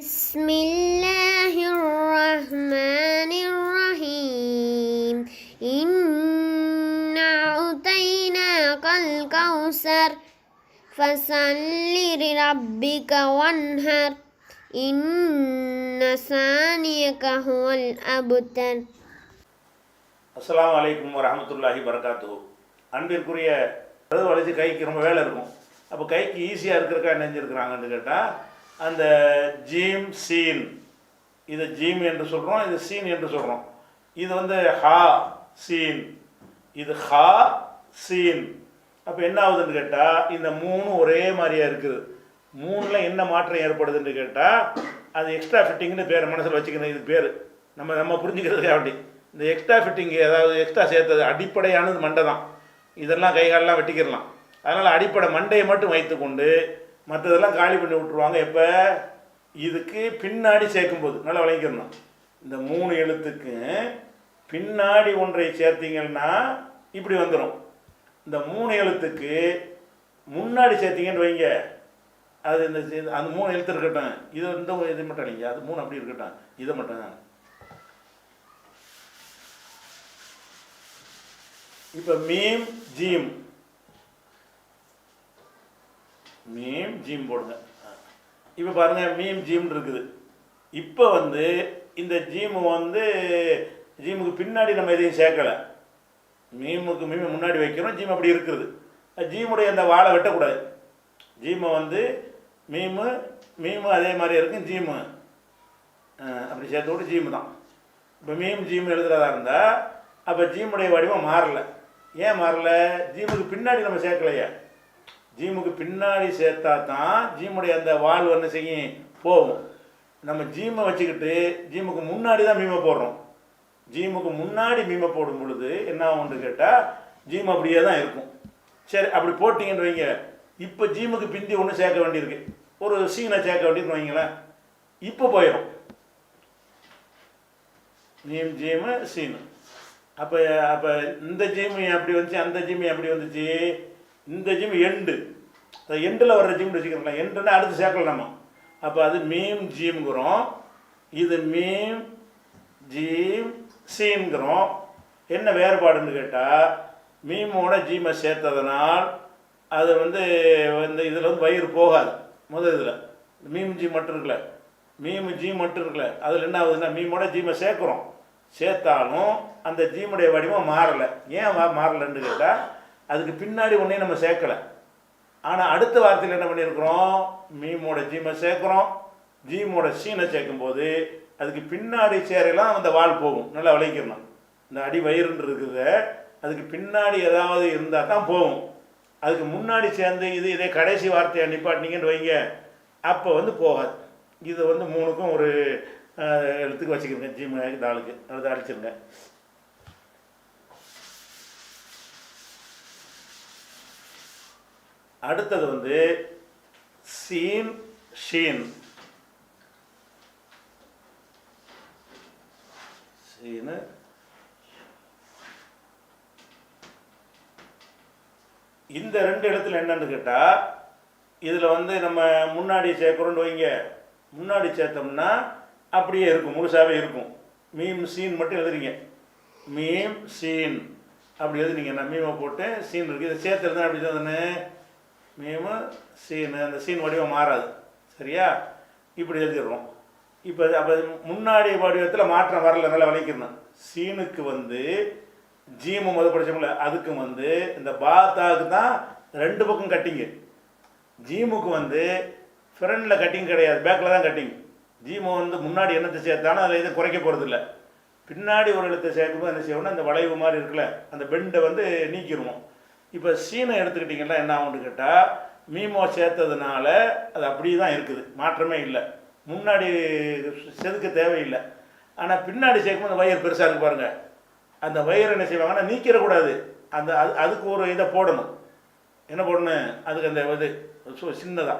بسم الله الرحمن الرحيم إنا أعطيناك الكوثر فصل لربك وانحر إن ثانيك هو الأبتر. அஸ்ஸலாமு அலைக்கும் வரஹ்மத்துல்லாஹி வரகாத்துஹு. அன்பிற்குரிய வளைச்சு கைக்கு ரொம்ப வேலை இருக்கும். அப்போ கைக்கு ஈஸியாக இருக்கிறக்கா நினைஞ்சிருக்கிறாங்கன்னு கேட்டால் அந்த ஜீம் சீன், இது ஜீம் என்று சொல்கிறோம், இது சீன் என்று சொல்கிறோம். இது வந்து ஹா சீன், இது ஹா சீன். அப்போ என்ன ஆகுதுன்னு கேட்டால் இந்த மூணு ஒரே மாதிரியாக இருக்குது. மூணில் என்ன மாற்றம் ஏற்படுதுன்னு கேட்டால் அது எக்ஸ்ட்ரா ஃபிட்டிங்னு பேர் மனசில் வச்சுக்கணும். இது பேர் நம்ம புரிஞ்சுக்கிறதுக்கு அப்படி இந்த எக்ஸ்ட்ரா ஃபிட்டிங், அதாவது எக்ஸ்ட்ரா சேர்த்தது அடிப்படையானது மண்டை தான். இதெல்லாம் கைகாலெலாம் வெட்டிக்கிறலாம். அதனால் அடிப்படை மண்டையை மட்டும் வைத்துக்கொண்டு மற்றதெல்லாம் காலி பண்ணி விட்ருவாங்க. எப்போ இதுக்கு பின்னாடி சேர்க்கும்போது நல்லா விளங்கிக்கணும். இந்த மூணு எழுத்துக்கு பின்னாடி ஒன்றை சேர்த்தீங்கன்னா இப்படி வந்துடும். இந்த மூணு எழுத்துக்கு முன்னாடி சேர்த்தீங்கன்னு வைங்க, அது இந்த அந்த மூணு எழுத்து இருக்கட்டும், இது இந்த இது மட்டும் இல்லைங்க, அது மூணு அப்படி இருக்கட்டும், இதை மட்டும். இப்போ மீம் ஜீம், மீம் ஜீம் போடுங்க. இப்போ பாருங்கள் மீம் ஜீம் இருக்குது. இப்போ வந்து இந்த ஜீமு வந்து ஜீமுக்கு பின்னாடி நம்ம எதையும் சேர்க்கலை. மீமுக்கு மீம் முன்னாடி வைக்கிறோம், ஜீம் அப்படி இருக்குது. ஜீமுடைய அந்த வாழை வெட்டக்கூடாது. ஜீமை வந்து மீமு அதே மாதிரி இருக்கும், ஜீமு அப்படி சேர்த்து விட்டு ஜீமு தான். இப்போ மீம் ஜீம் எழுதுறதா இருந்தால் அப்போ ஜீமுடைய வடிவம் மாறலை. ஏன் மாறலை? ஜீமுக்கு பின்னாடி நம்ம சேர்க்கலையா. ஜீமுக்கு பின்னாடி சேர்த்தா தான் ஜீமுடைய அந்த வாழ்வு என்ன செய்யும், போகும். நம்ம ஜீமை வச்சுக்கிட்டு ஜீமுக்கு முன்னாடி தான் மீமை போடுறோம். ஜீமுக்கு முன்னாடி மீமை போடும் பொழுது என்ன ஆகும்னு கேட்டால் ஜீம் அப்படியே தான் இருக்கும். சரி, அப்படி போட்டிங்கன்னு வைங்க. இப்போ ஜீமுக்கு பிந்தி ஒன்று சேர்க்க வேண்டியிருக்கு, ஒரு சீனை சேர்க்க வேண்டியதுன்னு வைங்களேன். இப்போ போயிடும் மீம் ஜீமு சீனு. அப்போ இந்த ஜீமு அப்படி வந்துச்சு, அந்த ஜீமு அப்படி வந்துச்சு. இந்த ஜீம் எண்டு, எண்டில் வர்ற ஜீம் வச்சுக்கிறோம்ல, எண்டுன்னா அடுத்து சேர்க்கல நம்ம. அப்போ அது மீம் ஜீம்ங்கிறோம், இது மீம் ஜீம் சீன்கிறோம். என்ன வேறுபாடுன்னு கேட்டால் மீமோட ஜீமை சேர்த்ததுனால் அது வந்து இதில் வந்து வயிறு போகாது. முதல் இதில் மீம் ஜீம் மட்டும் இருக்குல்ல, மீம் ஜீம் மட்டும் இருக்குல்ல, அதில் என்ன ஆகுதுன்னா மீமோட ஜீமை சேர்க்குறோம். சேர்த்தாலும் அந்த ஜீமுடைய வடிவம் மாறலை. ஏன் மாறலைன்னு கேட்டால் அதுக்கு பின்னாடி ஒன்றையும் நம்ம சேர்க்கலை. ஆனால் அடுத்த வார்த்தையில் என்ன பண்ணியிருக்கிறோம், மீமோட ஜீமை சேர்க்குறோம், ஜீமோட சீனை சேர்க்கும்போது அதுக்கு பின்னாடி சேரெல்லாம் அந்த வால் போகும். நல்லா விளைக்கணும். இந்த அடி வயிறுன்னு இருக்குது, அதுக்கு பின்னாடி ஏதாவது இருந்தால் தான் போகும். அதுக்கு முன்னாடி சேர்ந்து இதே கடைசி வார்த்தையை நிப்பாட்டினீங்கன்னு வைங்க, அப்போ வந்து போகாது. இது வந்து மூணுக்கும் ஒரு எழுத்துக்கு வச்சுக்கிறங்க. ஜீம் தாளுக்கு அதை அடிச்சிருங்க. அடுத்தது வந்து சீன் ஷீன். சீனு இந்த ரெண்டு இடத்துல என்னன்னு கேட்டால் இதில் வந்து நம்ம முன்னாடி சேர்க்குறோன்னு வைங்க, முன்னாடி சேர்த்தோம்னா அப்படியே இருக்கும், முழுசாகவே இருக்கும். மீம் சீன் மட்டும் எழுதுறீங்க, மீம் சீன் அப்படி எழுதுனீங்க. நான் மீமை போட்டு சீன் இருக்குது, இதை சேர்த்துருந்தேன் அப்படி தானே, மீமு சீனு, அந்த சீன் வடிவம் மாறாது. சரியா? இப்படி எழுதிடுறோம். இப்போ அப்போ முன்னாடி வடிவத்தில் மாற்றம் வரல. நல்லா விளைக்கணும். சீனுக்கு வந்து ஜீமு முதல் படித்தோம்ல, அதுக்கு வந்து இந்த பாத்தாவுக்கு தான் ரெண்டு பக்கம் கட்டிங்கு. ஜீமுக்கு வந்து ஃப்ரண்டில் கட்டிங் கிடையாது, பேக்கில் தான் கட்டிங். ஜீமு வந்து முன்னாடி என்னத்தை சேர்த்தாலும் அதில் எதுவும் குறைக்க போகிறது இல்லை. பின்னாடி ஒரு எழுத்தை சேர்க்கும்போது என்ன செய்யணும்னா அந்த வளைவு மாதிரி இருக்குல்ல, அந்த பெண்டை வந்து நீக்கிடுவோம். இப்போ சீனை எடுத்துக்கிட்டிங்கன்னா என்ன ஆகும்னு கேட்டால் மீமோ சேர்த்ததுனால அது அப்படியே தான் இருக்குது, மாற்றமே இல்லை. முன்னாடி செதுக்க தேவையில்லை. ஆனால் பின்னாடி சேர்க்கும்போது அந்த வயிறு பெருசாக இருக்கு பாருங்கள், அந்த வயிறு என்ன செய்வாங்கன்னா நீக்கிடக்கூடாது. அதுக்கு ஒரு இதை போடணும். என்ன போடணும், அதுக்கு அந்த இது சின்னதாக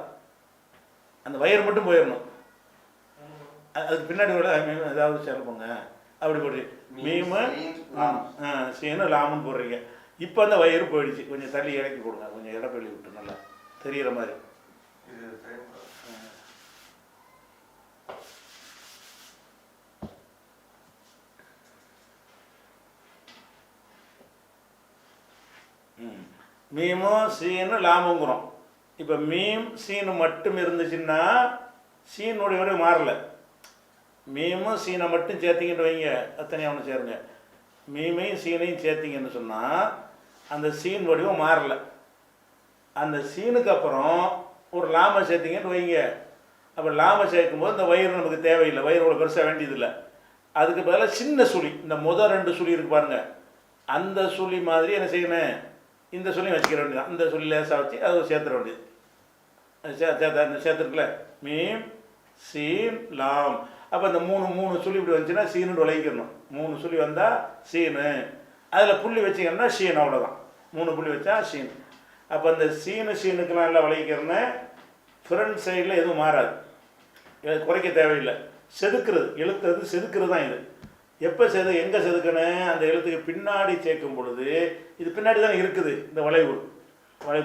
அந்த வயிறு மட்டும் போயிடணும். அதுக்கு பின்னாடி விட ஏதாவது சேர்ப்போங்க அப்படி போட்டு மீமு சீனு லாமுன்னு போடுறீங்க. இப்போ அந்த வயிறு போயிடுச்சு, கொஞ்சம் தள்ளி இறக்கி கொடுங்க, கொஞ்சம் இடப்பள்ளி விட்டு நல்லா தெரிகிற மாதிரி. மீமும் சீனு லாமுங்கிறோம். இப்போ மீம் சீனு மட்டும் இருந்துச்சுன்னா சீனுடைய வடிவம் மாறல. மீமும் சீனை மட்டும் சேர்த்திங்கன்னு வைங்க, அத்தனையாக ஒன்று சேருங்க. மீமையும் சீனையும் சேர்த்திங்கன்னு சொன்னால் அந்த சீன் வடிவம் மாறல. அந்த சீனுக்கு அப்புறம் ஒரு லாமை சேர்த்திங்கன்னு வைங்க, அப்போ லாமை சேர்க்கும்போது இந்த வயிறு நமக்கு தேவையில்லை, வயிறு அவ்வளோ பெருசாக வேண்டியதில்லை. அதுக்கு பதிலாக சின்ன சுழி, இந்த முதல் 2 சுழி இருக்கு பாருங்கள், அந்த சுழி மாதிரி என்ன செய்யணும், இந்த சுழியும் வச்சுக்கிற வேண்டியது. அந்த சுழி லேசாக வச்சு அதை சேர்த்துற வேண்டியது. சேர்த்துருக்குல்ல, மீம் சீன் லாம். அப்போ இந்த மூணு சுழி இப்படி வந்துச்சுன்னா சீனுன்னு விளைவிக்கணும். 3 சுழி வந்தால் சீனு, அதில் புள்ளி வச்சிங்கன்னா ஷீன், அவ்வளோதான். 3 புள்ளி வச்சா ஷீன். அப்போ அந்த சீனுக்கெலாம் எல்லாம் விளைவிக்கிறேன்னு ஃப்ரண்ட் சைடில் எதுவும் மாறாது, குறைக்க தேவையில்லை. செதுக்கிறது, எழுத்துறது செதுக்கிறது தான் இது. எப்போ எங்கே செதுக்கணும், அந்த எழுத்துக்கு பின்னாடி சேர்க்கும் பொழுது, இது பின்னாடி தான் இருக்குது, இந்த வளைவு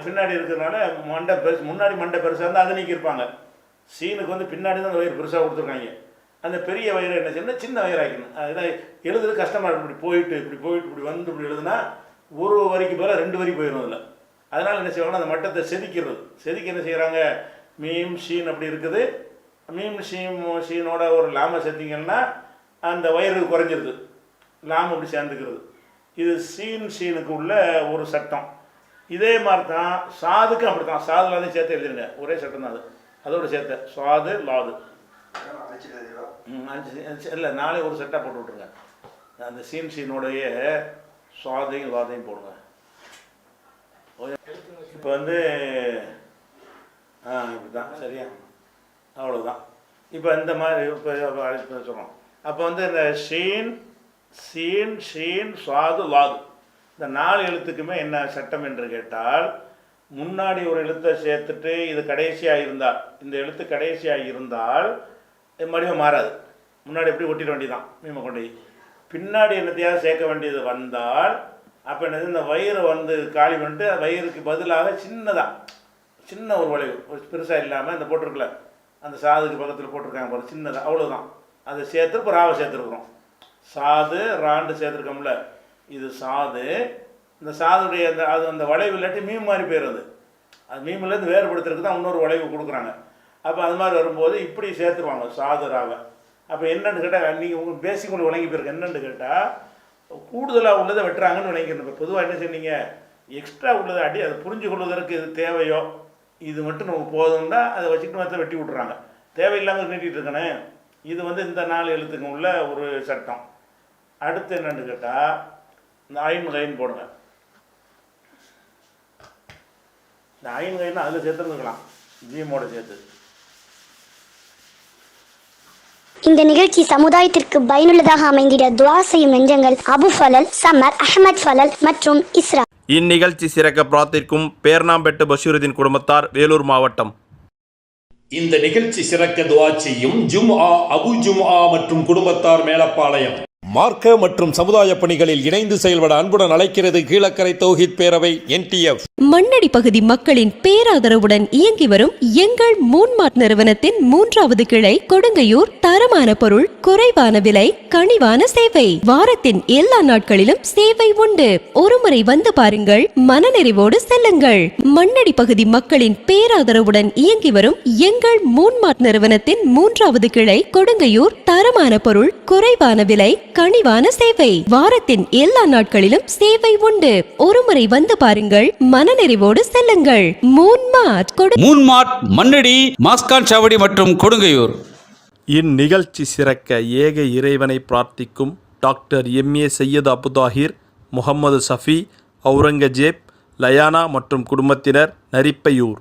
பின்னாடி இருக்கிறதுனால மண்டை பெருசு, முன்னாடி மண்டை பெருசாக இருந்தால் அதை நீக்கியிருப்பாங்க. சீனுக்கு வந்து பின்னாடி தான் அந்த வயிறு பெருசாக கொடுத்துருக்காங்க. அந்த பெரிய வயிறு என்ன செய்யணும், சின்ன வயிறாக்கணும். அதுதான் எழுதுறது கஷ்டமாக இருக்கும். இப்படி போயிட்டு இப்படி வந்து இப்படி எழுதுனா ஒரு வரிக்கு பதிலாக 2 வரி போயிடும் அதில். அதனால் என்ன செய்வாங்கன்னா அந்த மட்டத்தை செதுக்கி என்ன செய்கிறாங்க, மீம் ஷீன் அப்படி இருக்குது. மீம் ஷீனோட ஒரு லாமை சேர்த்திங்கன்னா அந்த வயிறு குறைஞ்சிருது, லாம் அப்படி சேர்ந்துக்கிறது. இது ஷீனுக்கு உள்ள ஒரு சட்டம். இதே மாதிரி தான் சாதுக்கும் அப்படி தான். சாது லாதையும் சேர்த்து எழுதிருங்க, ஒரே சட்டம் தான் அது. அதோடு சேர்த்த சாது லாது இல்லை, நாளே ஒரு செட்டாக போட்டு விட்ருங்க. அந்த ஷீனோடைய சுவாதையும் லாதையும் போடுங்க. இப்போ வந்து இப்படி தான், சரியா, அவ்வளோதான். இப்போ இந்த மாதிரி இப்போ சொல்கிறோம். அப்போ வந்து இந்த ஷீன் ஷீன் சுவாது லாது, இந்த 4 எழுத்துக்குமே என்ன சட்டம் என்று கேட்டால், முன்னாடி ஒரு எழுத்தை சேர்த்துட்டு இது கடைசியாக இருந்தால், இந்த எழுத்து கடைசியாக இருந்தால் மறுபடியும் மாறாது. முன்னாடி எப்படி ஒட்டிட வேண்டியதான் மீமை கொண்டு. பின்னாடி என்னத்தையாவது சேர்க்க வேண்டியது வந்தால் அப்போ என்னது, இந்த வயிறு வந்து காலி பண்ணிட்டு வயிறுக்கு பதிலாக சின்ன ஒரு வளைவு, பெருசாக இல்லாமல் இந்த போட்டிருக்கல, அந்த சாதுக்கு பக்கத்தில் போட்டிருக்காங்க பாரு, சின்னதாக, அவ்வளோதான். அதை சேர்த்து இப்போ ராவை சேர்த்துருக்குறோம். சாது ராண்டு சேர்த்துருக்கோம்ல, இது சாது. இந்த சாதுடைய அந்த வளைவு இல்லாட்டி மீம் மாதிரி போயிடுறது. அது மீமிலேருந்து வேறுபடுத்துறதுக்கு தான் இன்னொரு வளைவு கொடுக்குறாங்க. அப்போ அது மாதிரி வரும்போது இப்படி சேர்த்துருவாங்க சாது ராவை. அப்போ என்னென்னு கேட்டால், நீங்கள் உங்களுக்கு பேசிக் உங்களுக்கு வழங்கி போயிருக்கு. என்னென்னு கேட்டால், கூடுதலாக உள்ளதை வெட்டுறாங்கன்னு விளங்கிக்கணும். இப்போ பொதுவாக என்ன செய்வீங்க, எக்ஸ்ட்ரா உள்ளதை அடி அதை புரிஞ்சு கொள்வதற்கு இது தேவையோ இது மட்டும் நமக்கு போதும்னா அதை வச்சுக்கிட்டு மற்ற வெட்டி விட்றாங்க. தேவையில்லாமல் நீட்டிகிட்டு இருக்கனே. இது வந்து இந்த 4 எழுத்துக்கு உள்ள ஒரு சட்டம். அடுத்து என்னென்னு கேட்டால், இந்த ஐன் கைன் போடுங்க. இந்த ஐன் கைன்னு அதில் சேர்த்துருந்துக்கலாம், ஜீமோட சேர்த்து. இந்த நிகழ்ச்சி சமுதாயத்திற்கு பயனுள்ளதாக அமைந்திட துஆ செய்யும் நெஞ்சங்கள் அபு ஃபலல், சமர், அஹமத் ஃபலல் மற்றும் இஸ்ரா. இந்நிகழ்ச்சி சிறக்க பிரார்த்திக்கும் பேர்ணாம்பெட்டு பஷீருதீன் குடும்பத்தார், வேலூர் மாவட்டம். இந்த நிகழ்ச்சி சிறக்க துஆ செய்யும் ஜும்ஆ அபு ஜும்ஆ மற்றும் குடும்பத்தார், மேலப்பாளையம். மார்க்க மற்றும் சமுதாய பணிகளில் இணைந்து செயல்பட அன்புடன் அழைக்கிறது கீழக்கரை தௌஹீத் பேரவை NTF. மண்ணடி பகுதி மக்களின் பேராதரவுடன் இயங்கி வரும் எங்கள் மூன்மார்ட் நிறுவனத்தின் 3வது கிளை கொடுங்கையூர். தரமான பொருள், குறைவான விலை, கனிவான சேவை. வாரத்தின் எல்லா நாட்களிலும் சேவை உண்டு. ஒருமுறை வந்து பாருங்கள், மனநிறைவோடு செல்லுங்கள். மண்ணடி பகுதி மக்களின் பேராதரவுடன் இயங்கி வரும் எங்கள் மூன்மார்ட் நிறுவனத்தின் 3வது கிளை கொடுங்கையூர். தரமான பொருள், குறைவான விலை, கனிவான சேவை. வாரத்தின் எல்லா நாட்களிலும் சேவை உண்டு. ஒருமுறை வந்து பாருங்கள், மனநிறைவோடு செல்லுங்கள். மூன்மார்ட் மண்ணடி, மாஸ்கான் சாவடி மற்றும் கொடுங்கையூர். இந்நிகழ்ச்சி சிறக்க ஏக இறைவனை பிரார்த்திக்கும் டாக்டர் MA சையது அபுதாஹிர், முகமது சஃபி, அவுரங்கஜேப், லயானா மற்றும் குடும்பத்தினர், Narippaiyur.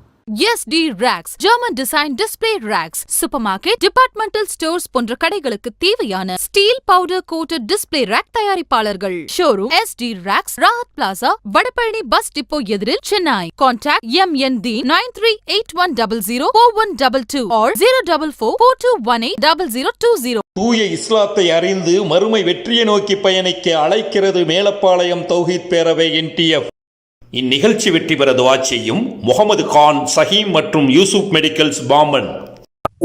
SD Racks, German Design Display Racks, Supermarket, Departmental Stores போன்ற கடைகளுக்கு தேவையான steel powder coated display rack தயாரிப்பாளர்கள். Showroom SD Racks, Rahat plaza, Vadapalani bus depot எதிரில், சென்னை. Contact MND 9381004122 or 04442180020. தூய இஸ்லாத்தை அறிந்து மறுமை வெற்றியை நோக்கி பயணிக்க அழைக்கிறது மேலப்பாளையம் தௌஹீத் பேரவை NTF. இந்நிகழ்ச்சி வெற்றி பெற துஆ செய்யும் முகமது கான், சஹீம் மற்றும் யூசுப் மெடிக்கல்ஸ், பாம்பன்.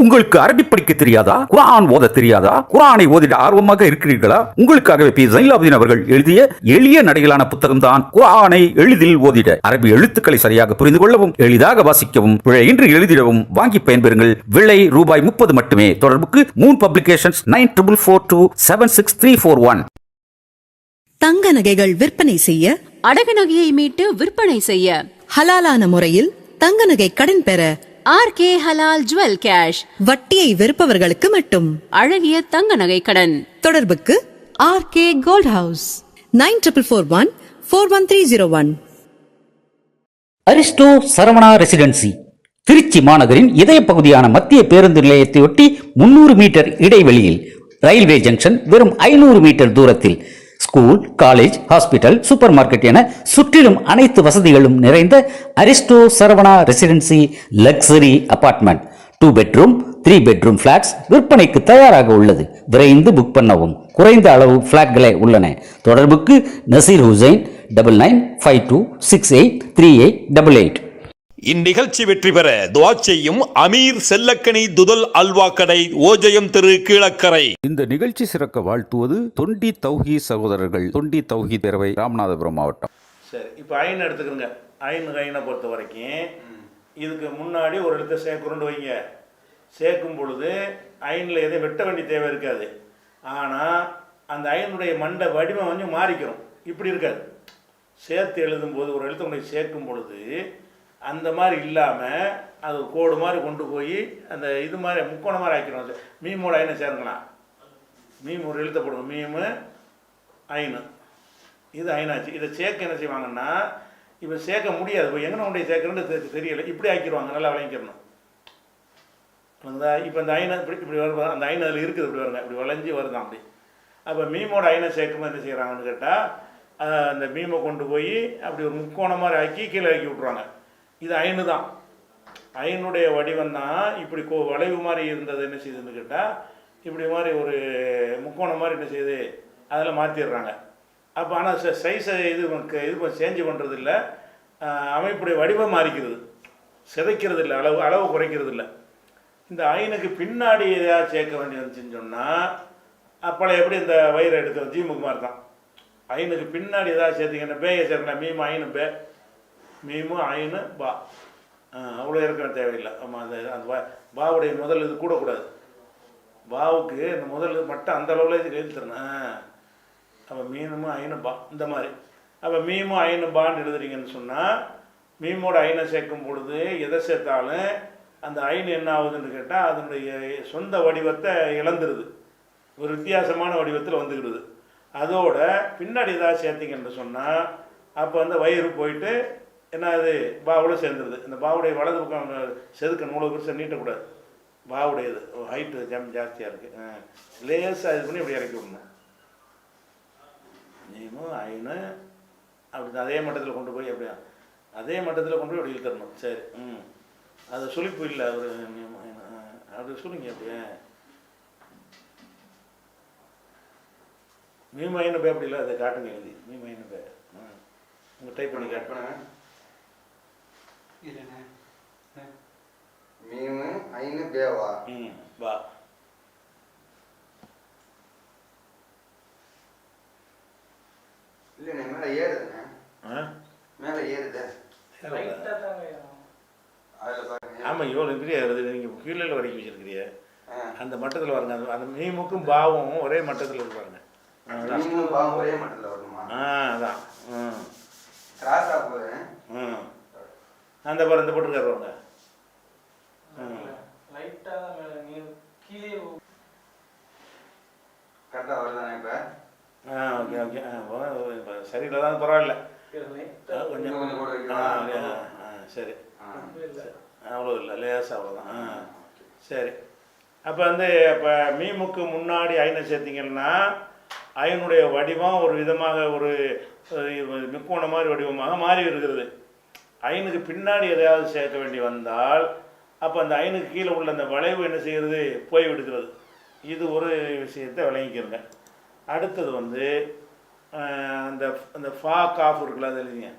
உங்களுக்கு அரபி படிக்க தெரியாதா? குர்ஆன் ஓத தெரியாதா? குர்ஆனை ஓதிட ஆர்வமாக இருக்கிறீர்களா? உங்களுக்காகவே பி ஜைனுலாப்தீன் அவர்கள் எழுதிய எளிய நடையிலான புத்தகம் தான் குர்ஆனை எளிதில் ஓதிட. அரபி எழுத்துக்களை சரியாக புரிந்து கொள்ளவும் எளிதாக வாசிக்கவும் பிழையின்றி எழுதிடவும் வாங்கி பயன்பெறுங்கள். விலை ரூபாய் 30 மட்டுமே. தொடர்புக்கு மூன் பப்ளிகேஷன்ஸ் 9442763341. தங்க நகைகள் விற்பனை செய்ய, அடகு நகையை மீட்டு விற்பனை செய்ய, ஹலாலான முறையில் தங்க நகை கடன் பெற RK ஹலால் ஜுவல் கேஷ். வட்டியை வெறுப்பவர்களுக்கு மட்டும் அழகிய தங்க நகை கடன். தொடர்புக்கு RK gold house 9441411301. Aristo Saravana residency Trichy மாநகரின் இதய பகுதியான மத்திய பேருந்து நிலையத்தையொட்டி 300 மீட்டர் இடைவெளியில், ரயில்வே ஜங்ஷன் வெறும் 500 மீட்டர் தூரத்தில், school, college, hospital, super market என சுற்றிலும் அனைத்து வசதிகளும் நிறைந்த Aristo Saravana residency luxury apartment. 2 bedroom 3 bedroom flats விற்பனைக்கு தயாராக உள்ளது. விரைந்து புக் பண்ணவும். குறைந்த அளவு பிளாட்களே உள்ளன. தொடர்புக்கு நசீர் ஹுசைன் 9952683888. இந்நிகழ்ச்சி வெற்றி பெற துஆ செய்யும் அமீர் செல்லக்கனி துதல் அல்வா கடை, ஓஜயம் தெரு, கீழக்கரை. இந்த நிகழ்ச்சி சிறக்க வாழ்த்துவது தொண்டி தௌஹீத் சகோதரர்கள், தொண்டி தௌஹீத் பேரவை, ராமநாதபுரம் மாவட்டம். சரி, இப்போ ஐன் எடுத்துக்கிறோங்க. ஐனை பொறுத்த வரைக்கும் இதுக்கு முன்னாடி ஒரு இடத்த சேர்க்குறோன்னு வைங்க. சேர்க்கும் பொழுது ஐனில் எதையும் வெட்ட வேண்டிய தேவை இருக்காது. ஆனால் அந்த ஐனுடைய மண்டை வடிவம் கொஞ்சம் மாறிக்கிறோம். இப்படி இருக்காது. சேர்த்து எழுதும்போது ஒரு எழுத்து கொண்டு சேர்க்கும் பொழுது அந்த மாதிரி இல்லாமல் அது கோடு மாதிரி கொண்டு போய் அந்த இது மாதிரி முக்கோண மாதிரி ஆக்கிடும். மீமோட ஐனை சேர்க்கலாம். மீம் ஒரு எழுத்த போடுங்க. மீமு ஐனு, இது ஐனாச்சு. இதை சேர்க்க என்ன செய்வாங்கன்னா, இப்போ சேர்க்க முடியாது. இப்போ எங்கே கொண்டு சேர்க்கணுன்னு தெரியலை. இப்படி ஆக்கிடுவாங்க. நல்லா விளங்கிக்கணும். இப்போ இந்த ஐனை இப்படி வருது. அந்த ஐன் அதில் இருக்குது. இப்படி வருங்க. இப்படி வளைஞ்சி வருதான் அப்படி. அப்போ மீமோட ஐனை சேர்க்கும்போது என்ன செய்கிறாங்கன்னு கேட்டால், அந்த மீமை கொண்டு போய் அப்படி ஒரு முக்கோண மாதிரி ஆக்கி கீழே ஆக்கி விட்ருவாங்க. இது ஐனு தான். ஐனுடைய வடிவம் தான். இப்படி வளைவு மாதிரி இருந்தது என்ன செய்யுதுன்னு கேட்டால், இப்படி மாதிரி ஒரு முக்கோணம் மாதிரி என்ன செய்யுது, அதில் மாற்றிடுறாங்க. அப்போ ஆனால் சைஸை இது சேஞ்சு பண்ணுறது இல்லை. அமைப்புடைய வடிவம் மாறிக்கிறது, சிதைக்கிறது இல்லை, அளவு குறைக்கிறது இல்லை. இந்த ஐனுக்கு பின்னாடி எதாவது சேர்க்க வேண்டியதுன்னு சொன்னால், அப்போலாம் எப்படி இந்த வயிறை எடுக்கிறது ஜீமுக்கு மாதிரி தான். ஐனுக்கு பின்னாடி எதாவது சேர்த்திங்கன்னா பேயை சேர்க்கலாம். மீமு ஐனு பே, மீமு ஐனு பா, அவ்வளோ இருக்க தேவையில்லை. ஆமாம், அந்த பாவுடைய முதல் இது கூடக்கூடாது. பாவுக்கு இந்த முதல் மட்டும் அந்த அளவில் இது எழுத்துறேன். அப்போ மீனுமு ஐனு பா இந்த மாதிரி. அப்போ மீமு ஐனு பான்னு எழுதுறீங்கன்னு சொன்னால், மீமோட ஐனை சேர்க்கும் பொழுது எதை சேர்த்தாலும் அந்த ஐனு என்ன ஆகுதுன்னு கேட்டால், அதனுடைய சொந்த வடிவத்தை இழந்துருது. ஒரு வித்தியாசமான வடிவத்தில் வந்துக்கிடுது. அதோட பின்னாடி ஏதாவது சேர்த்திங்கன்னு சொன்னால், அப்போ அந்த வயிறு போயிட்டு என்ன அது பாவில் சேர்ந்துருது. இந்த பாவுடைய வலது பக்கம் செதுக்க நூலை பெருசாக நீட்டக்கூடாது. பாவுடையது ஹைட்டு ஜாஸ்தியாக இருக்குது. லேசாக இது பண்ணி இப்படி இறக்கி விடணும். நீமும் ஐனு அப்படி அதே மட்டத்தில் கொண்டு போய் அப்படியா அதே மட்டத்தில் கொண்டு போய் அப்படி இழுத்தரணும். சரி, அது சுழிப்பு இல்லை. ஒரு அப்படி சொல்லுங்க. அப்படியே மீமைன்னு பே அப்படி இல்லை. அதை காட்டுங்க எழுதி. மீமைன்னு பே உங்கள் டைப் பண்ணி காட்டுறேன். மீமு ஐனு பேவா. வா. இல்லைண்ணே, மேலே ஏறுதுண்ணே. மேலே ஏறுது. ஆமாம், இவ்வளோ பெரிய நீங்கள் கீழே வரைக்கும் வச்சுருக்கிறீங்க. அந்த மட்டத்தில் வருங்க. அந்த மீமுக்கும் பாவும் ஒரே மட்டத்தில் இருப்பாருங்க. ஒரே மட்டத்தில் வருமா? அதான். கிராஸாக போகுது. அந்த பாரு இந்த போட்டுருக்காரு பாருங்க. கரெக்டாக வருதானே இப்போ? Okay okay. சரியில்லை தான், பரவாயில்ல. கொஞ்சம் சரி, அவ்வளோ இல்லை, லேசாக அவ்வளோதான். சரி, அப்போ இப்போ மீமுக்கு முன்னாடி ஐனை சேர்த்திங்கன்னா ஐனுடைய வடிவம் ஒரு விதமாக ஒரு முக்கோண மாதிரி வடிவமாக மாறி இருக்கிறது. ஐனுக்கு பின்னாடி எதையாவது சேர்க்க வேண்டி வந்தால் அப்போ அந்த ஐனுக்கு கீழே உள்ள அந்த வளைவு என்ன செய்கிறது, போய் விடுகிறது. இது ஒரு விஷயத்தை விளங்கிக்கிறங்க. அடுத்தது அந்த அந்த ஃபா காஃப் இருக்குல்ல, அது எழுதிங்க.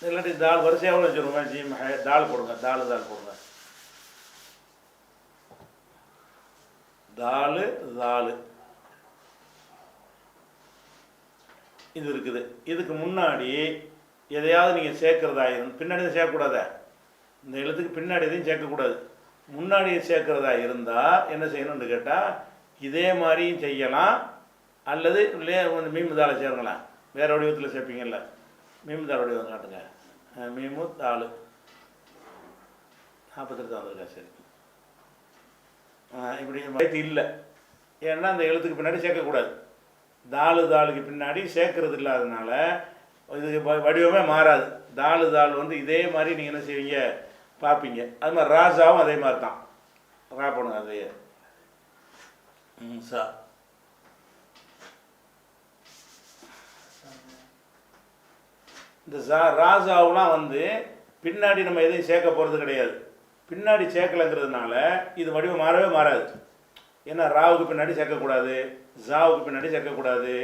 இல்லாட்டி தால் வரிசையாக வச்சுருவோங்க. ஜீம் தால் போடுங்க, தால் போடுங்க. தாலு தாலு இது இருக்குது. இதுக்கு முன்னாடி எதையாவது நீங்கள் சேர்க்குறதா பின்னாடி தான் சேர்க்கக்கூடாத. இந்த எழுத்துக்கு பின்னாடி எதையும் சேர்க்கக்கூடாது. முன்னாடி சேர்க்குறதா இருந்தால் என்ன செய்யணும்னு கேட்டால் இதே மாதிரியும் செய்யலாம். அல்லது கொஞ்சம் மீமு தாளை சேருங்களேன். வேறு வடிவத்தில் சேர்ப்பீங்கல்ல, மீமு தாள் வடிவம் காட்டுங்க. மீமு தாள் 42 வந்துருக்கா? சரி, இப்படி வயத்து இல்லை. ஏன்னா அந்த எழுத்துக்கு பின்னாடி சேர்க்கக்கூடாது. தாளுக்கு பின்னாடி சேர்க்கறது இல்லாததுனால இது வடிவமே மாறாது. தாள் வந்து இதே மாதிரி நீங்கள் என்ன செய்வீங்க பார்ப்பீங்க. அது மாதிரி ராசாவும் அதே மாதிரி தான். ரா போடுங்க. அதே சா இந்த ராசாவெலாம் வந்து பின்னாடி நம்ம எதையும் சேர்க்க போகிறது கிடையாது. பின்னாடி சேர்க்கலைங்கிறதுனால இது வடிவம் மாறவே மாறாது. ஏன்னா ராவுக்கு பின்னாடி சேர்க்கக்கூடாது, ஜாவுக்கு பின்னாடி சேர்க்கக்கூடாது,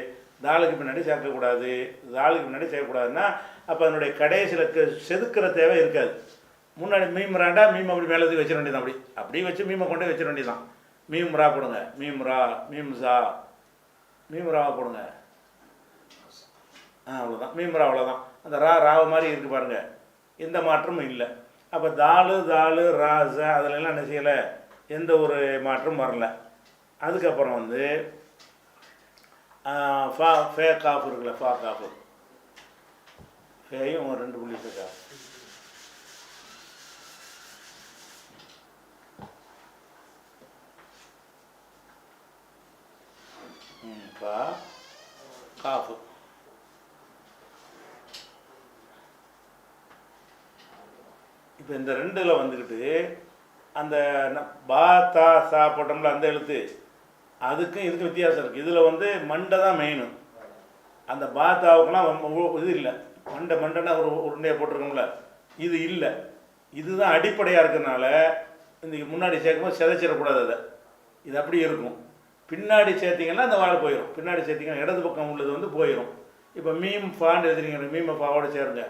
தாளுக்கு பின்னாடி சேர்க்கக்கூடாது, தாளுக்கு பின்னாடி சேர்க்கக்கூடாதுன்னா அப்போ அதனுடைய கடைசியில் செதுக்கிற தேவை இருக்காது. முன்னாடி மீம் ராண்டா மீம் அப்படி மேலே வச்சிட வேண்டியதான். அப்படி வச்சு மீமை கொண்டே வச்சிட வேண்டியதான். மீம் ரா போடுங்க. மீம் ரா, மீம் ஜா, மீம் ராவை போடுங்க. அவ்வளோதான். மீம் ரா அவ்வளோதான். அந்த ராவ மாதிரி இருக்குது பாருங்கள். எந்த மாற்றமும் இல்லை. அப்போ தாலு ராஜ அதிலெல்லாம் என்ன செய்யலை, எந்த ஒரு மாற்றமும் வரல. அதுக்கப்புறம் வந்து ஃபே காஃபு இருக்குல்ல, ஃபா காஃபு, ஃபேயும் 2 புள்ளி இருக்கா. ஃபா காஃபு இப்போ இந்த 2ல் வந்துக்கிட்டு அந்த பா தா சா போட்டோம்ல அந்த எழுத்து, அதுக்கும் இதுக்கு வித்தியாசம் இருக்குது. இதில் வந்து மண்டை தான் மெயினு. அந்த பா தாவுக்குலாம் இது இல்லை. மண்டைன்னா ஒரு உருண்டையாக போட்டிருக்கோம்ல, இது இல்லை. இதுதான் அடிப்படையாக இருக்கிறதுனால இந்த முன்னாடி சேர்க்கும்போது சிதைச்சிடக்கூடாது. அதை இது அப்படி இருக்கும். பின்னாடி சேர்த்திங்கன்னா அந்த வாழை போயிடும். பின்னாடி சேர்த்திங்கன்னா இடது பக்கம் உள்ளது வந்து போயிடும். இப்போ மீம் ஃபான்னு எழுதுறீங்க. மீமை ஃபாவோட சேருங்க.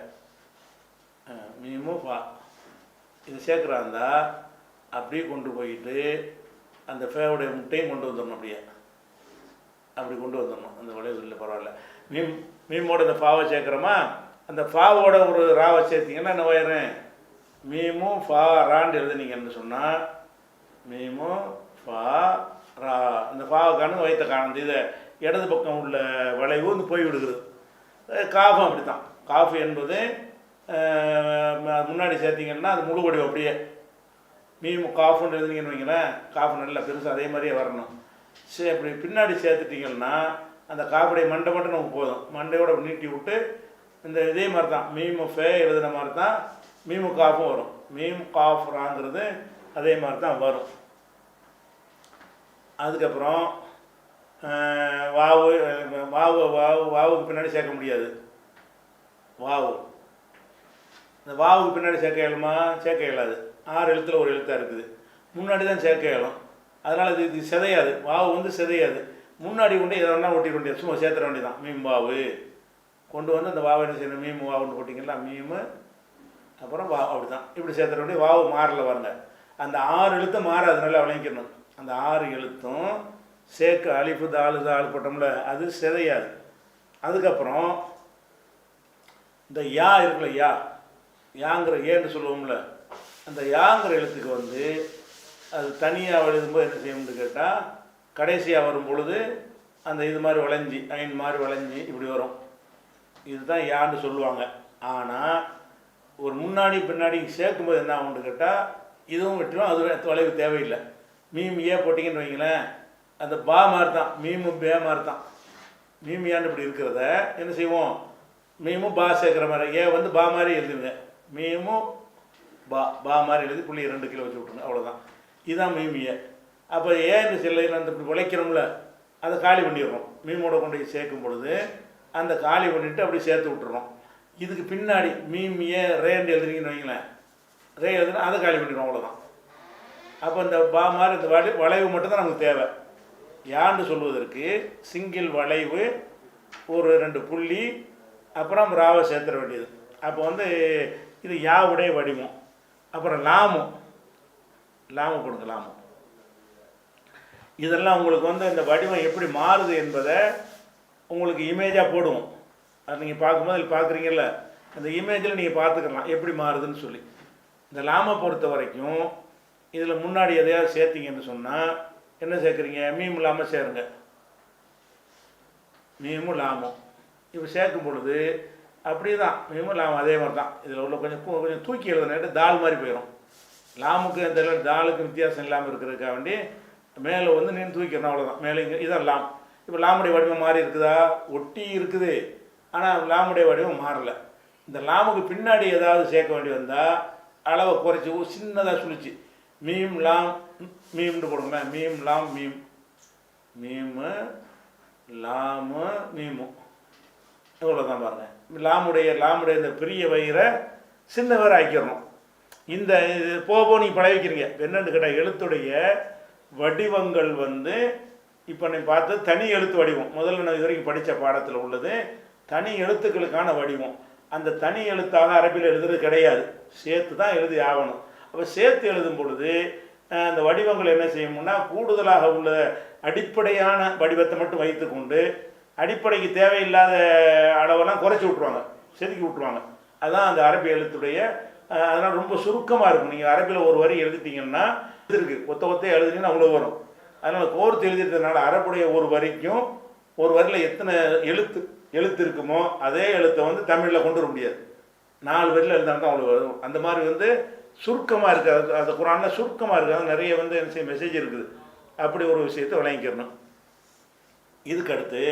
மீமு ஃபா இது சேர்க்குறாந்தா அப்படியே கொண்டு போயிட்டு அந்த ஃபேவுடைய முட்டையும் கொண்டு வந்துடணும். அப்படியே அப்படி கொண்டு வந்துடணும். அந்த விளைவு இல்லை, பரவாயில்ல. மீமோட இந்த ஃபாவை சேர்க்குறோமா, அந்த ஃபாவோட ஒரு ராவை சேர்த்திங்கன்னா என்ன வயிறேன், மீமு ஃபா ரான்னு எழுதுனீங்கன்னு சொன்னால் மீமு ஃபா ரா, இந்த ஃபாவுக்கான வயிற்ற காணந்து இதை இடது பக்கம் உள்ள வளைவு வந்து போய் விடுகிறது. காஃபும் அப்படி தான். காஃபு என்பது முன்னாடி சேர்த்திங்கன்னா அது முழு வடிவம். அப்படியே மீமு காஃபுன்னு எழுதுனீங்கன்னு வைங்களேன், காஃபு நல்லா பெருசாக அதே மாதிரியே வரணும். சரி, அப்படி பின்னாடி சேர்த்துட்டிங்கன்னா அந்த காஃபுடைய மண்டை மட்டும் நமக்கு போதும். மண்டையோட நீட்டி விட்டு இந்த இதே மாதிரி தான் மீமு ஃபே எழுதுன மாதிரி தான் மீமு காஃபும் வரும். மீம் காஃப் ராங்கிறது அதே மாதிரி தான் வரும். அதுக்கப்புறம் வாவுக்கு பின்னாடி சேர்க்க முடியாது. இந்த வாவுக்கு பின்னாடி சேர்க்க இயலுமா? சேர்க்க இயலாது. 6 எழுத்தில் ஒரு எழுத்தாக இருக்குது. முன்னாடி தான் சேர்க்க இயலும். அதனால் இது சிதையாது. வாவு வந்து சிதையாது. முன்னாடி கொண்டு எதை வேணால் ஒட்டிட வேண்டியது, சும்மா சேர்த்துற வேண்டியதான். மீம் வாவு கொண்டு வந்து அந்த வாவை என்ன செய்யணும், மீமு வாவுன்னு போட்டிங்கன்னா மீமு அப்புறம் வா, அப்படி தான் இப்படி சேர்த்துற வேண்டிய. வாவு மாறல பாருங்க. அந்த 6 எழுத்தும் மாறாதனால விளங்கிக்கணும். அந்த 6 எழுத்தும் சேர்க்க அலிஃபு தாலு போட்டோம்ல, அது சிதையாது. அதுக்கப்புறம் இந்த யா இருக்குல்ல, யாங்கிற ஏன்னு சொல்லுவோம்ல, அந்த யாங்கிற எழுத்துக்கு வந்து அது தனியாக எழுதும்போது என்ன செய்யணும்னு கேட்டால் கடைசியாக வரும் பொழுது அந்த இது மாதிரி வளைஞ்சி ஐன் மாதிரி வளைஞ்சி இப்படி வரும். இதுதான் யான்னு சொல்லுவாங்க. ஆனால் ஒரு முன்னாடி பின்னாடி சேர்க்கும்போது என்ன ஆகும்னு கேட்டால் இதுவும் விட்டுரும், அது வளைவு தேவையில்லை. மீம் ஏ போட்டிங்கன்னு வைங்களேன், அந்த பா மாதிரி தான், மீமு பே மாதிரி தான். மீம் ஏன்னு இப்படி இருக்கிறத என்ன செய்வோம், மீமு பா சேர்க்குற மாதிரி ஏ வந்து பா மாதிரி எழுதுங்க. மீமு பா மாதிரி எழுதி புள்ளி 2 கிலோ வச்சு விட்ருங்க, அவ்வளோதான். இதுதான் மீம் ஏ. அப்போ ஏன்னு சிலையில் அந்த இப்படி உழைக்கிறோம்ல, அதை காலி பண்ணிடுறோம். மீமோட கொண்டு போய் சேர்க்கும் பொழுது அந்த காலி பண்ணிவிட்டு அப்படி சேர்த்து விட்டுறோம். இதுக்கு பின்னாடி மீம் ஏ ரேண்டு எழுதுறீங்கன்னு வைங்களேன், ரே எழுதுனா அதை காலி பண்ணிடுவோம், அவ்வளோதான். அப்போ இந்த பா மாதிரி இந்த வளைவு மட்டும்தான் நமக்கு தேவை. யான்னு சொல்வதற்கு சிங்கிள் வளைவு, ஒரு 2 புள்ளி, அப்புறம் ராவை சேர்த்துற வேண்டியது, அப்போ வந்து இது யாவுடைய வடிவம். அப்புறம் லாமு போடுங்க, லாமு. இதெல்லாம் உங்களுக்கு வந்து இந்த வடிவம் எப்படி மாறுது என்பதை உங்களுக்கு இமேஜாக போடுவோம். அது நீங்கள் பார்க்கும்போது அதில் பார்க்குறீங்கல்ல, அந்த இமேஜில் நீங்கள் பார்த்துக்கலாம் எப்படி மாறுதுன்னு சொல்லி. இந்த லாமை பொறுத்த வரைக்கும் இதில் முன்னாடி எதையாவது சேர்த்திங்கன்னு சொன்னால் என்ன சேர்க்குறீங்க? மீம் லாமல் சேருங்க, மீமும் லாமும். இப்போ சேர்க்கும் பொழுது அப்படி தான் மீமும் லாமும் அதே மாதிரி தான். இதில் உள்ள கொஞ்சம் தூக்கி எழுதுனேட்டு தால் மாதிரி போயிடும். லாமுக்கு அந்த தாலுக்கு வித்தியாசம் இல்லாமல் இருக்கிறதுக்காக வேண்டி மேலே வந்து நீ தூக்கிடணும், அவ்வளோதான். மேலே இங்கே இதான் லாம். இப்போ லாமுடைய வடிவம் மாறி இருக்குதா? ஒட்டி இருக்குது, ஆனால் லாமுடைய வடிவம் மாறலை. இந்த லாமுக்கு பின்னாடி ஏதாவது சேர்க்க வேண்டி வந்தால் அளவை குறைச்சி சின்னதாக சுழிச்சு மீம் லாம் மீம்னு போடுங்களேன். மீம் லாம் மீம், மீமு லாமு மீமு, இவ்வளோதான் பாருங்கள். லாமுடைய இந்த பெரிய வயிறை சின்ன வயிறை ஆக்கிடணும். இந்த போக நீங்கள் பழகிக்கிறீங்க. என்னென்னு கேட்டால் எழுத்துடைய வடிவங்கள் வந்து இப்போ நீங்கள் பார்த்து தனி எழுத்து வடிவம். முதல்ல நான் இது வரைக்கும் படித்த பாடத்தில் உள்ளது தனி எழுத்துக்களுக்கான வடிவம். அந்த தனி எழுத்தாக அரபியில் எழுதுறது கிடையாது, சேர்த்து தான் எழுதி ஆகணும். அப்போ சேர்த்து எழுதும் பொழுது அந்த வடிவங்கள் என்ன செய்யணும்னா கூடுதலாக உள்ள அடிப்படையான வடிவத்தை மட்டும் வைத்து கொண்டு அடிப்படைக்கு தேவையில்லாத அளவெல்லாம் குறைச்சி விட்ருவாங்க, செதுக்கி விட்ருவாங்க. அதுதான் அந்த அரபி எழுத்துடைய. அதனால் ரொம்ப சுருக்கமாக இருக்கும். நீங்கள் அரபியில் ஒரு வரி எழுதிட்டீங்கன்னா இருக்குது, ஒத்த எழுதினீங்கன்னா அவ்வளோ வரும். அதனால் கோர்த்து எழுதிட்டதுனால அரபுடைய ஒரு வரிக்கும் ஒரு வரியில் எத்தனை எழுத்து இருக்குமோ அதே எழுத்தை வந்து தமிழில் கொண்டு வர முடியாது. 4 வரியில் எழுதினா தான் அவ்வளோ வரும். அந்த மாதிரி வந்து சுருக்கமாக இருக்குது. அந்த குரானில் சுருக்கமாக இருக்குது. அது நிறைய வந்து மெசேஜ் இருக்குது. அப்படி ஒரு விஷயத்தை விளங்கிக்கிறணும். இதுக்கடுத்து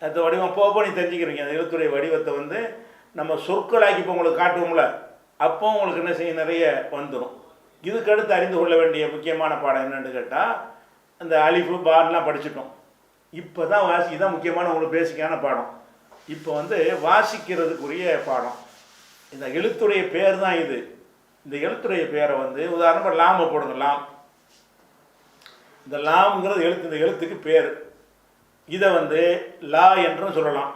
அந்த வடிவம் போக நீ தெரிஞ்சுக்கிறீங்க. அந்த எழுத்துடைய வடிவத்தை வந்து நம்ம சொற்களாக்கி இப்போ உங்களுக்கு காட்டுவோம்ல, அப்போ உங்களுக்கு என்ன செய்ய நிறைய வந்துடும். இதுக்கடுத்து அறிந்து கொள்ள வேண்டிய முக்கியமான பாடம் என்னென்னு கேட்டால் அந்த அலிஃபு பான்லாம் படிச்சுட்டோம். இப்போ தான் இதான் முக்கியமான உங்களுக்கு பேசிக்கான பாடம். இப்போ வந்து வாசிக்கிறதுக்குரிய பாடம். இந்த எழுத்துடைய பேர் தான் இது. இந்த எழுத்துடைய பேரை வந்து உதாரணமாக லாமை போடுங்க, லாம். இந்த லாம்ங்கிறது எழுத்து, இந்த எழுத்துக்கு பேர். இதை வந்து லா என்றும் சொல்லலாம்,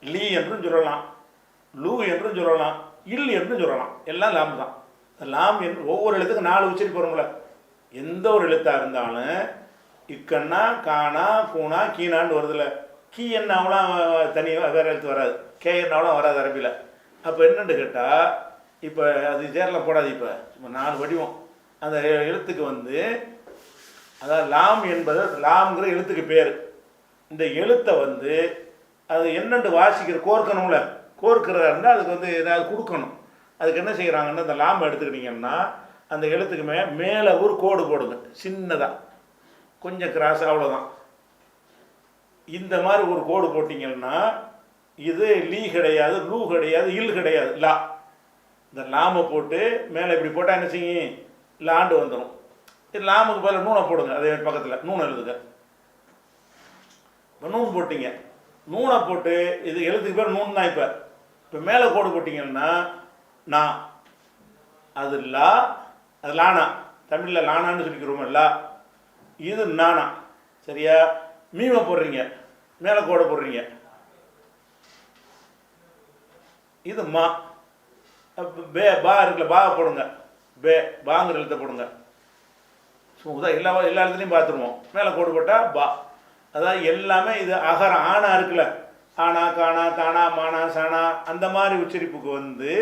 லீ என்றும் சொல்லலாம், லூ என்றும் சொல்லலாம், இல் என்றும் சொல்லலாம். எல்லாம் லாம் தான். லாம் என்று ஒவ்வொரு எழுத்துக்கும் 4 உச்சரிப்பு வரும்ல. எந்த ஒரு எழுத்தாக இருந்தாலும் இக்கண்ணா காணா கூணா கீனான்னு வருதுல்ல. கீ என்னாவெலாம் தனியாக வேறு எழுத்து வராது, கே என்னாவெலாம் வராது அரபியில். அப்போ என்னென்னு கேட்டால் இப்போ அது சேரலாம் போடாது. இப்போ 4 வடிவம் அந்த எழுத்துக்கு வந்து அதாவது லாம் என்பது லாம்ங்கிற எழுத்துக்கு பேர். இந்த எழுத்தை வந்து அது என்னென்று வாசிக்கிற கோர்க்கணும்ல, கோர்க்கிறதா இருந்தால் அதுக்கு வந்து ஏதாவது கொடுக்கணும். அதுக்கு என்ன செய்கிறாங்கன்னா அந்த லாம் எடுத்துக்கிட்டிங்கன்னா அந்த எழுத்துக்கு மேலே ஒரு கோடு போடுங்க, சின்னதாக கொஞ்சம் கிராஸ், அவ்வளோதான். இந்த மாதிரி ஒரு கோடு போட்டிங்கன்னா இது லீ கிடையாது, லூ கிடையாது, இல் கிடையாது, லா. இந்த லாமை போட்டு மேலே இப்படி போட்டால் என்ன செய்யும்? லாண்டு வந்துடும். இது லாமுக்கு பதில் நூனை போடுங்க, அதே பக்கத்தில் நூனை எழுதுங்க. இப்போ நூன் போட்டிங்க, நூனை போட்டு இது எழுத்துக்கு பேர் நூன் தான். இப்போ மேலே கோடு போட்டிங்கன்னா நான், அது லா, அது லானா. தமிழில் லானான்னு சொல்லிக்கிறோம் லா. இது நானா. சரியா? மீமை போடுறீங்க, மேலே கோடை போடுறீங்க, இது மா. பே பா இருக்குல்ல, பா போடுங்க, பே பாங்கிற எழுத்தை போடுங்க. ஸ்மூத்தாக எல்லா இடத்துலையும் பார்த்துருவோம். மேலே கோடு போட்டால் பா. அதாவது எல்லாமே இது அகரம். ஆனா இருக்குல்ல, ஆனா காணா தானா மானா சானா அந்த மாதிரி உச்சரிப்புக்கு வந்து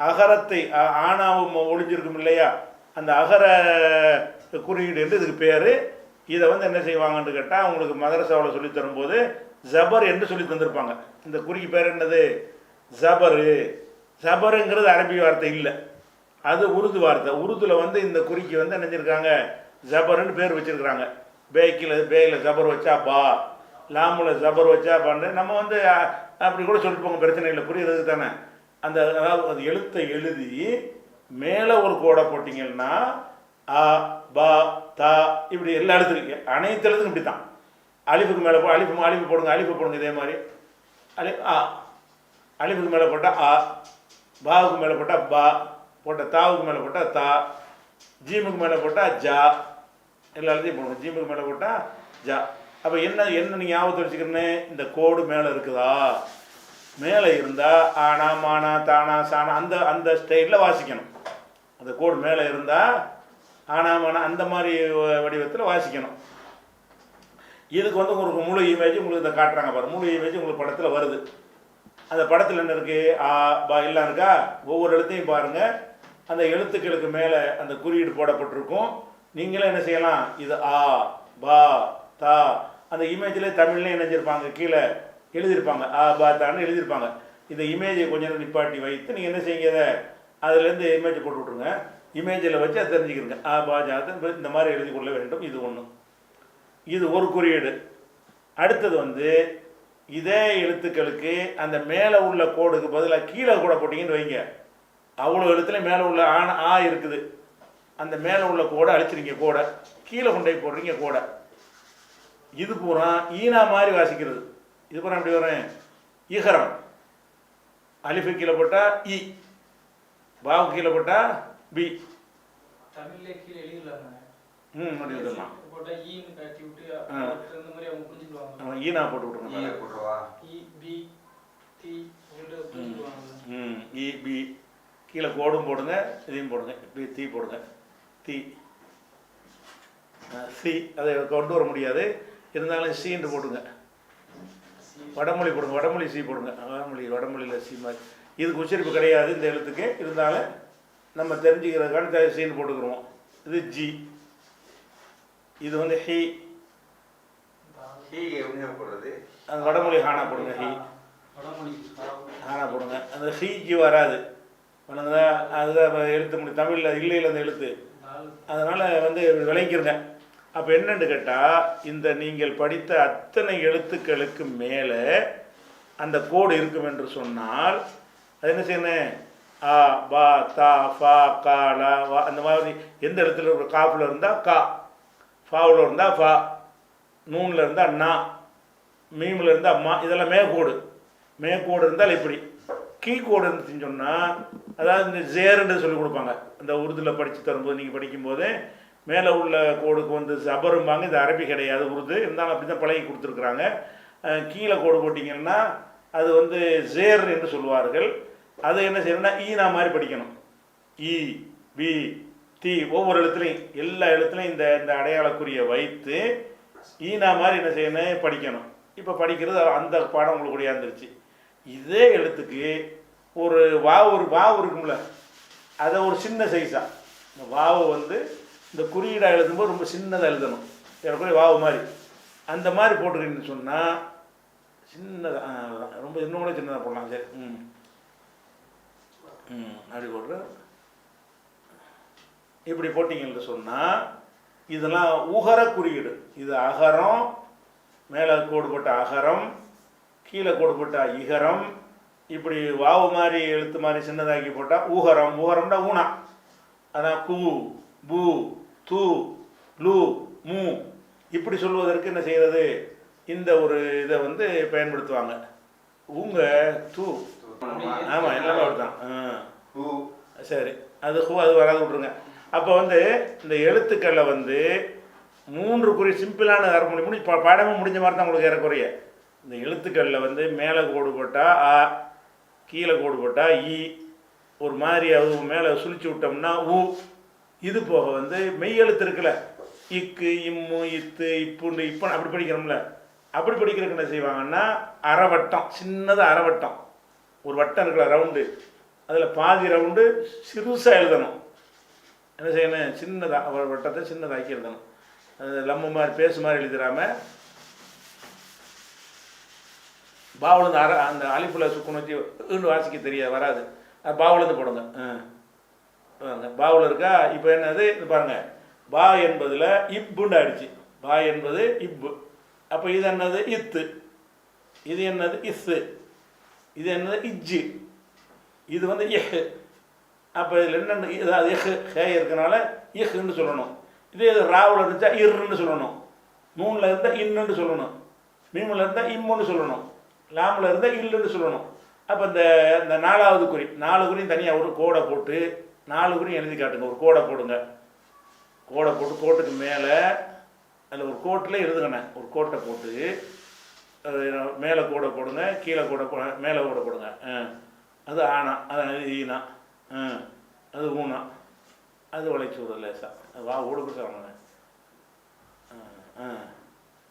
அகரத்தை ஆனாவும் ஒளிஞ்சிருக்கும் இல்லையா, அந்த அகர குறியீடு என்று இதுக்கு பேர். இதை வந்து என்ன செய்வாங்கன்னு கேட்டால் அவங்களுக்கு மதரசாவில் சொல்லி தரும்போது ஜபர் என்று சொல்லி தந்திருப்பாங்க. இந்த குறிக்கு பேர் என்னது? ஜபரு. ஜபருங்கிறது அரபி வார்த்தை இல்லை, அது உருது வார்த்தை. உருதுல வந்து இந்த குறிக்கு வந்து என்ன செஞ்சுருக்காங்க? ஜபருன்னு பேர் வச்சுருக்குறாங்க. பேயில் ஜபர் வச்சா பா, லாமில் ஜபர் வச்சா பான்னு நம்ம வந்து அப்படி கூட சொல்லிப்போங்க, பிரச்சனை இல்லை, புரியுறதுக்கு தானே. அந்த அதாவது அது எழுத்தை எழுதி மேலே ஒரு கோடை போட்டிங்கன்னா ஆ பா தா இப்படி எல்லா எழுத்துக்கும் அனைத்து எழுத்துக்கும் இப்படி தான். அலிஃபுக்கு மேலே அலிஃபு போடுங்க, அலிஃபு போடுங்க. இதே மாதிரி அலிஃபுக்கு மேலே போட்டால் ஆ, பாவுக்கு மேலே போட்டால் பா, போட்ட தாவுக்கு மேலே போட்டால் தா, ஜீமுக்கு மேலே போட்டால் ஜா, எல்லா எழுத்தையும் போடுங்க. ஜீமுக்கு மேலே போட்டால் ஜா. அப்போ என்ன நீங்கள் ஞாபகத்தை வச்சுக்கிறேன்னு, இந்த கோடு மேலே இருக்குதா, மேலே இருந்தால் ஆனா மானா தானா சானா அந்த அந்த ஸ்டைலில் வாசிக்கணும். அந்த கோடு மேலே இருந்தால் ஆனா மானா அந்த மாதிரி வடிவத்தில் வாசிக்கணும். இதுக்கு வந்து உங்களுக்கு முழு இமேஜ் உங்களுக்கு இதை காட்டுறாங்க பாரு. முழு இமேஜ் உங்களுக்கு படத்தில் வருது. அந்த படத்தில் என்ன இருக்குது? ஆ பா எல்லாம் இருக்கா? ஒவ்வொரு எழுத்தையும் பாருங்கள். அந்த எழுத்துக்களுக்கு மேலே அந்த குறியீடு போடப்பட்டிருக்கும். நீங்களே என்ன செய்யலாம்? இது ஆ பா தா. அந்த இமேஜில் தமிழ்லேயும் இணைஞ்சிருப்பாங்க, கீழே எழுதியிருப்பாங்க ஆ பா தான்னு எழுதியிருப்பாங்க. இந்த இமேஜை கொஞ்சம் நேரம் நிப்பாட்டி வைத்து நீங்கள் என்ன செய்யுங்க, அதை அதுலேருந்து இமேஜ் போட்டு விட்ருங்க. இமேஜில் வச்சு அதை தெரிஞ்சுக்கிறங்க. ஆ பா ஜாத்து இந்த மாதிரி எழுதி கொள்ள வேண்டும். இது ஒன்று. இது ஒரு குறியீடு. அடுத்தது வந்து இதே எழுத்துக்களுக்கு அந்த மேலே உள்ள கோடுக்கு பதிலாக கீழே கூட போட்டிங்கன்னு வைங்க. அவ்வளோ எழுத்துல மேலே உள்ள ஆ இருக்குது. அந்த மேலே உள்ள கோடை அழிச்சிருங்க, கோடை கீழே கொண்டு போய் போடுறீங்க கோடை. இது பூரா ஈனா மாதிரி வாசிக்கிறது. இது பூரா எப்படி வரும்? இகரம். அலிஃபு கீழே போட்டால் இ, பாவு கீழே போட்டால் பி. அப்படி எழுதலாம். ஈனா போட்டு விட்ருங்க. இ பி கீழே கோடும் போடுங்க, இதையும் போடுங்க. இப்படி தீ போடுங்க. தீ சி அதை கொண்டு வர முடியாது, இருந்தாலும் சீன்று போடுங்க. வடமொழி போடுங்க, வடமொழி சி போடுங்க. வடமொழியில் சி மாதிரி. இதுக்கு உச்சரிப்பு கிடையாது இந்த எழுத்துக்கு, இருந்தாலும் நம்ம தெரிஞ்சுக்கிறதுக்கான சீன் போட்டுக்கிறோம். இது ஜி. இது வந்து ஹி. அந்த வடமொழி ஹானா போடுங்க. ஹி ஹானா போடுங்க. அந்த ஹீக்கு வராது. அதுதான் எழுத்து முடி தமிழில் இல்லையில் அந்த எழுத்து. அதனால் வந்து விளங்கிக்கிறங்க. அப்போ என்னென்னு கேட்டால், இந்த நீங்கள் படித்த அத்தனை எழுத்துக்களுக்கு மேலே அந்த கோடு இருக்கும் என்று சொன்னால் அது என்ன செய்யணும்? ஆ பா தா ஃபா கா லா வா. அந்த மாதிரி எந்த இடத்துல ஒரு காஃபில் இருந்தால் கா, ஃபாவில் இருந்தால் ஃபா, நூனில் இருந்தால் நா, மீமில் இருந்தால் மா. இதெல்லாம் மேற்கோடு. மேற்கோடு இருந்தால் இப்படி. கீழ்கோடு இருந்துச்சுன்னு சொன்னால், அதாவது இந்த ஜேருன்னு சொல்லி கொடுப்பாங்க. இந்த உருதுவில் படித்து தரும்போது நீங்கள் படிக்கும்போது மேலே உள்ள கோடுக்கு வந்து சபரும்பாங்க. இது அரபி கிடையாது, உருது. இருந்தாலும் அப்படி தான் பழகி கொடுத்துருக்குறாங்க. கீழே கோடு போட்டிங்கன்னா அது வந்து ஜேர் என்று சொல்லுவார்கள். அது என்ன செய்யணும்னா ஈனா மாதிரி படிக்கணும். இ பி தி ஒவ்வொரு எழுத்துலையும் எல்லா எழுத்துலையும் இந்த இந்த அடையாளக்குறியை வைத்து ஈனா மாதிரி என்ன செய்யணும்? படிக்கணும். இப்போ படிக்கிறது அந்த பாடம் உங்களுக்கு கூடியாந்துருச்சு. இதே எழுத்துக்கு ஒரு வாவு இருக்கும்ல, அதை ஒரு சின்ன சைஸாக இந்த வாவு வந்து இந்த குறியீடாக எழுதும்போது ரொம்ப சின்னதாக எழுதணும். ஏற்கனவே வாவு மாதிரி அந்த மாதிரி போட்டுக்கிட்டீங்கன்னு சொன்னால் சின்னதாக ரொம்ப இன்னும் கூட சின்னதாக போடலாம். சரி அப்படி போட்டு இப்படி போட்டிங்கன்னு சொன்னால் இதெல்லாம் உகர குறியீடு. இது அகரம், மேலே கோடு போட்ட அகரம், கீழே கோடு போட்டால் இகரம். இப்படி வாவு மாதிரி எழுத்து மாதிரி சின்னதாக்கி போட்டால் ஊகரம். ஊகரம்னா ஊனா. அதான் கு பு து லு மு. இப்படி சொல்வதற்கு என்ன செய்கிறது? இந்த ஒரு இதை வந்து பயன்படுத்துவாங்க. ஊங்க தூ. ஆமாம், எல்லாமே அப்படிதான். சரி, அது அது வராது விட்ருங்க. அப்போ வந்து இந்த எழுத்துக்களில் வந்து 3 குறி சிம்பிளான அரைமொழி பாடமும் முடிஞ்ச மாதிரி தான் உங்களுக்கு ஏறக்குறைய. இந்த எழுத்துக்களில் வந்து மேலே கோடு போட்டால் ஆ, கீழே கோடு போட்டால் இ, ஒரு மாதிரி அது மேலே சுழிச்சு விட்டோம்னா ஊ. இது போக வந்து மெய் எழுத்து இருக்குல்ல, இக்கு இம்மு இத்து இப்புண்டு இப்போ அப்படி படிக்கிறோம்ல, அப்படி படிக்கிறதுக்கு என்ன செய்வாங்கன்னா அரைவட்டம், சின்னதாக அரைவட்டம், ஒரு வட்டம் இருக்குல்ல ரவுண்டு, அதில் பாதி ரவுண்டு சிறுசாக எழுதணும். என்ன செய்யணும்? சின்னதாக ஒரு வட்டத்தை சின்னதாக்கி எழுதணும். அது லம்மு மாதிரி பேசு மாதிரி எழுதிடாமல் பாவுலேருந்து அந்த அலிஃபுல சுக்குன்னு வச்சு ஈண்டு வாசிக்க தெரியாது, வராது. அது பாவுலேருந்து போடுங்க. பாவில் இருக்கா? இப்போ என்னது இது பாருங்கள். பா என்பதில் இப்புண்டு ஆயிடுச்சு. பா என்பது இப்பு. அப்போ இது என்னது? இத்து. இது என்னது? இஸ்ஸு. இது என்னது? இஜ்ஜு. இது வந்து இஹ். அப்போ இதில் என்னென்ன இதாவது இஹ் ஹே இருக்கனால இஹ்ன்னு சொல்லணும். இதே இது ராவில் இருந்துச்சா இர்ன்னு சொல்லணும். நூனில் இருந்தால் இன்னுன்னு சொல்லணும். மீமில் இருந்தால் இம்முன்னு சொல்லணும். லாமில் இருந்தால் இல்லுன்னு சொல்லணும். அப்போ இந்த 4வது குறி, 4 குறியும் தனியாக ஒரு கோடை போட்டு 4 குறியும் எழுதி காட்டுங்க. ஒரு கோடை போடுங்க. கோடை போட்டு கோட்டுக்கு மேலே அதில் ஒரு கோட்டில் எழுதுங்கண்ணே. ஒரு கோட்டை போட்டு மேலே கூட போடுங்க, கீழே கூட மேலே கூட போடுங்க. அது ஆனா, அது ஈனா. அது ஊனா. அது வளைச்சி விடுறது லேசா. வா ஊடுக்கு சாப்பிடுங்க.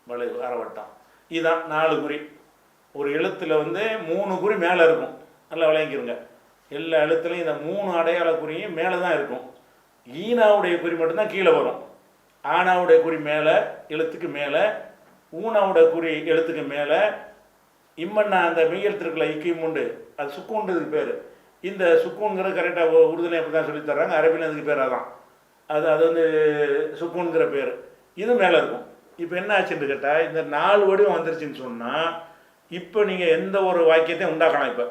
வளைவு அரைவட்டம். இதுதான் 4 குறி. ஒரு எழுத்தில் வந்து 3 குறி மேலே இருக்கும். நல்லா விளங்கிக்கிறங்க. எல்லா எழுத்துலையும் இந்த 3 அடையாள குறியும் மேலே தான் இருக்கும். ஈனாவுடைய குறி மட்டும்தான் கீழே வரும். ஆனாவுடைய குறி மேலே, எழுத்துக்கு மேலே. ஊனாவுடைய குறி எழுத்துக்கு மேலே. இம்மன்னா அந்த மெய்யெழுத்துக்களை இக்கிமுண்டு, அது சுக்கூன்றதுக்கு பேர். இந்த சுக்கூன்கிற கரெக்டாக உறுதுணை அப்படி தான் சொல்லித்தர்றாங்க. அரபியில் அதுக்கு பேர் அதான். அது வந்து சுக்கூன்கிற பேர். இது மேலே இருக்கும். இப்போ என்ன ஆச்சுன்னு கேட்டால், இந்த 4 வடிவம் வந்துருச்சுன்னு சொன்னால் இப்போ நீங்கள் எந்த ஒரு வாக்கியத்தையும் உண்டாக்கலாம். இப்போ